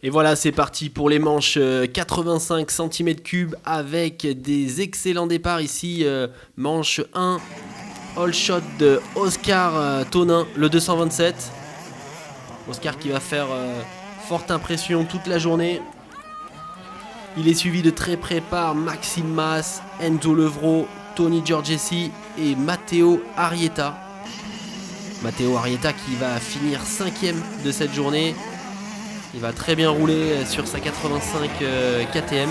Et voilà, c'est parti pour les manches 85 cm3 avec des excellents départs ici. Manche 1, all shot de Oscar Tonin, le 227. Oscar qui va faire forte impression toute la journée. Il est suivi de très près par Maxime Mas, Enzo Levrault, Tony Giorgessi et Matteo Arrieta. Matteo Arrieta qui va finir 5ème de cette journée. Il va très bien rouler sur sa 85 KTM.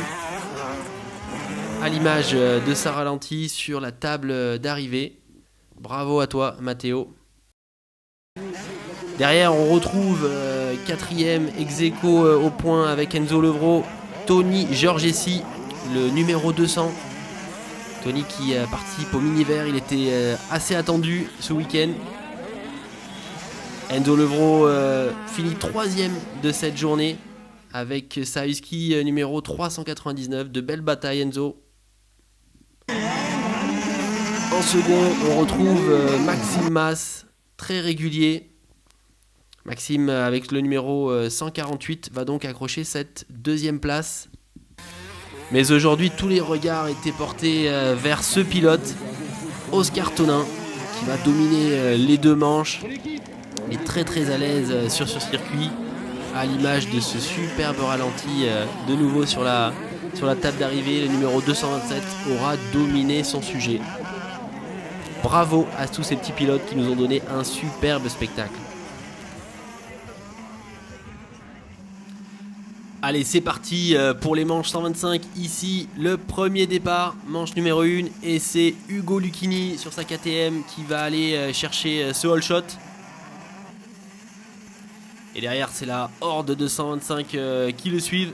À l'image de sa ralenti sur la table d'arrivée. Bravo à toi, Matteo. Derrière, on retrouve 4ème ex aequo au point avec Enzo Levrault, Tony Giorgessi, le numéro 200. Tony qui participe au mini-vert, il était assez attendu ce week-end. Enzo Levrault finit 3ème de cette journée avec sa husky numéro 399. De belles batailles, Enzo. En second, on retrouve Maxime Mas, très régulier. Maxime, avec le numéro 148, va donc accrocher cette 2ème place. Mais aujourd'hui, tous les regards étaient portés vers ce pilote, Oscar Tonin, qui va dominer les deux manches. Il est très à l'aise sur ce circuit, à l'image de ce superbe ralenti de nouveau sur la table d'arrivée. Le numéro 227 aura dominé son sujet. Bravo à tous ces petits pilotes qui nous ont donné un superbe spectacle. Allez, c'est parti pour les manches 125. Ici, le premier départ, manche numéro 1, et c'est Ugo Lucchini sur sa KTM qui va aller chercher ce all shot. Et derrière, c'est la horde de 125 qui le suivent.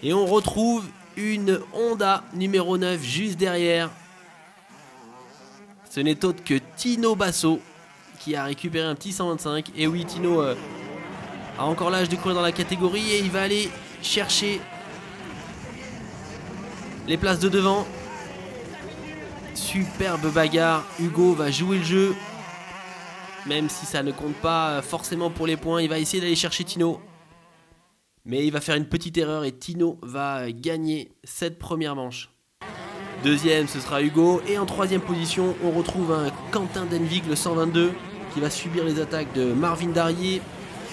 Et on retrouve une Honda numéro 9 juste derrière. Ce n'est autre que Tino Basso qui a récupéré un petit 125. Et oui, Tino a encore l'âge de courir dans la catégorie et il va aller chercher les places de devant. Superbe bagarre, Ugo va jouer le jeu, même si ça ne compte pas forcément pour les points. Il va essayer d'aller chercher Tino, mais il va faire une petite erreur et Tino va gagner cette première manche. Deuxième, ce sera Ugo, et en 3ème position, on retrouve un Quentin Denvig, le 122, qui va subir les attaques de Marvin Darrier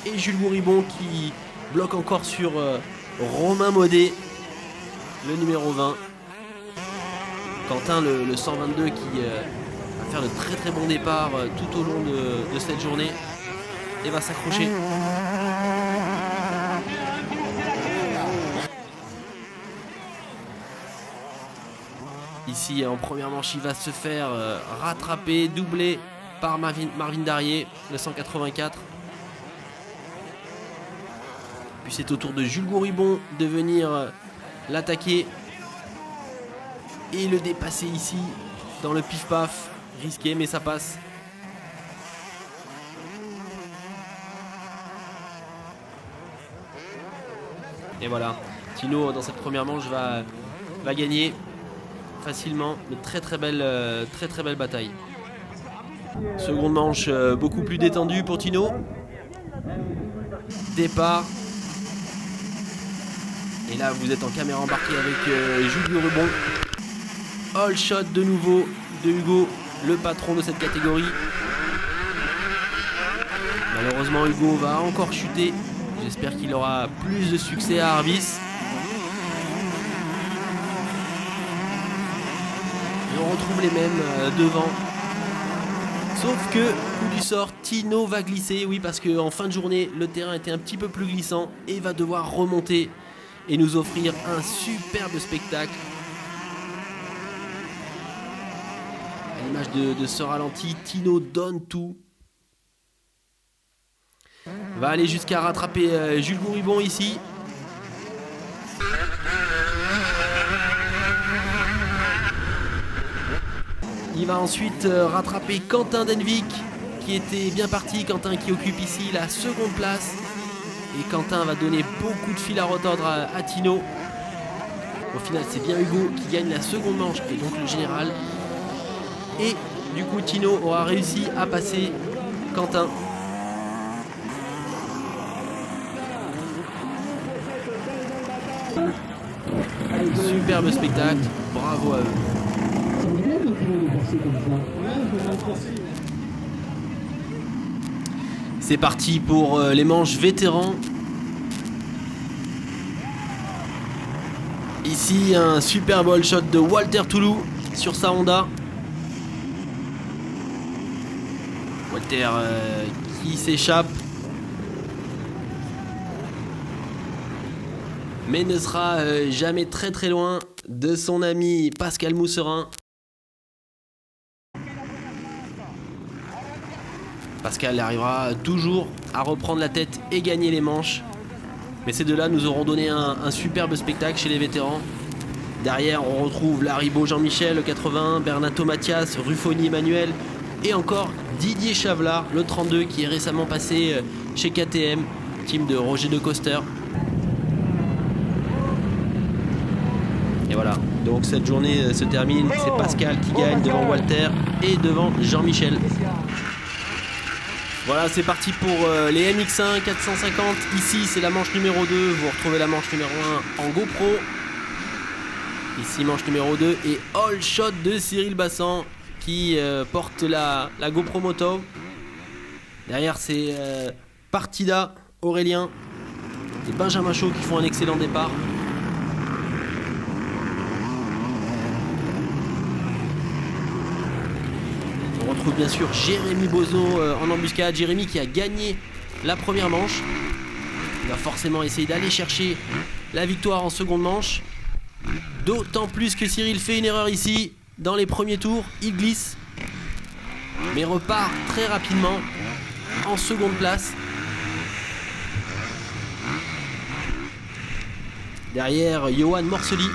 et Jules Gouribon qui bloque encore sur Romain Maudet, le numéro 20. Quentin, le 122, qui va faire de très bons départs tout au long de cette journée et va s'accrocher. Ici, en première manche, il va se faire rattraper, doubler par Marvin Darrier, le 184. Puis c'est au tour de Jules Gouribon de venir l'attaquer et le dépasser ici dans le pif-paf. Risqué, mais ça passe. Et voilà, Tino dans cette première manche va gagner facilement. Une très belle bataille. Seconde manche beaucoup plus détendue pour Tino. Départ. Et là vous êtes en caméra embarquée avec Jules Gouribon. All shot de nouveau de Ugo, le patron de cette catégorie. Malheureusement, Ugo va encore chuter. J'espère qu'il aura plus de succès à Arbis. Et on retrouve les mêmes devant. Sauf que, coup du sort, Tino va glisser. Oui, parce qu'en fin de journée, le terrain était un petit peu plus glissant et va devoir remonter et nous offrir un superbe spectacle. À l'image de ce ralenti, Tino donne tout. Va aller jusqu'à rattraper Jules Gouribon ici. Il va ensuite rattraper Quentin Denvig qui était bien parti. Quentin qui occupe ici la seconde place. Et Quentin va donner beaucoup de fil à retordre à Tino. Au final, c'est bien Ugo qui gagne la seconde manche et donc le général. Et du coup, Tino aura réussi à passer Quentin. Superbe spectacle, bravo à eux. C'est parti pour les manches vétérans. Ici un super ball shot de Walter Toulou sur sa Honda. Walter qui s'échappe, mais ne sera jamais très très loin de son ami Pascal Mousserin. Pascal arrivera toujours à reprendre la tête et gagner les manches. Mais ces deux-là nous auront donné un superbe spectacle chez les vétérans. Derrière, on retrouve Laribo Jean-Michel, le 81, Bernato Mathias, Ruffoni Emmanuel et encore Didier Chavelard, le 32, qui est récemment passé chez KTM, team de Roger de Coster. Et voilà, donc cette journée se termine. C'est Pascal qui gagne devant Walter et devant Jean-Michel. Voilà, c'est parti pour les MX1 450. Ici, c'est la manche numéro 2. Vous retrouvez la manche numéro 1 en GoPro. Ici, manche numéro 2 et all shot de Cyril Bassan qui porte la GoPro Moto. Derrière, c'est Partida, Aurélien et Benjamin Chaud qui font un excellent départ. On retrouve bien sûr Jérémy Bozo en embuscade. Jérémy qui a gagné la première manche. Il va forcément essayer d'aller chercher la victoire en seconde manche. D'autant plus que Cyril fait une erreur ici. Dans les premiers tours, il glisse. Mais repart très rapidement en seconde place. Derrière, Johan Morceli.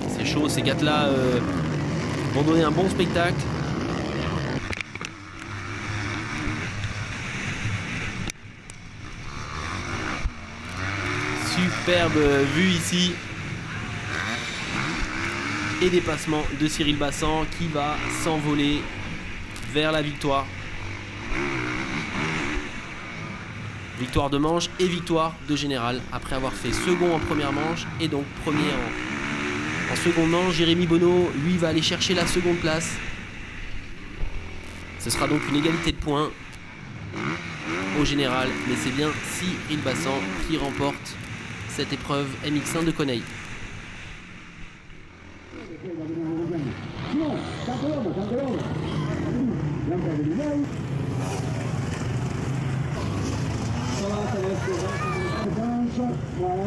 C'est chaud, ces gars-là vont donner un bon spectacle. Superbe vue ici. Et dépassement de Cyril Bassan qui va s'envoler vers la victoire. Victoire de manche et victoire de général après avoir fait second en première manche et donc premier en seconde manche. Jérémy Bonneau, lui, va aller chercher la seconde place. Ce sera donc une égalité de points au général, mais c'est bien Cyril Bassan qui remporte cette épreuve MX1 de Coneil. Voilà.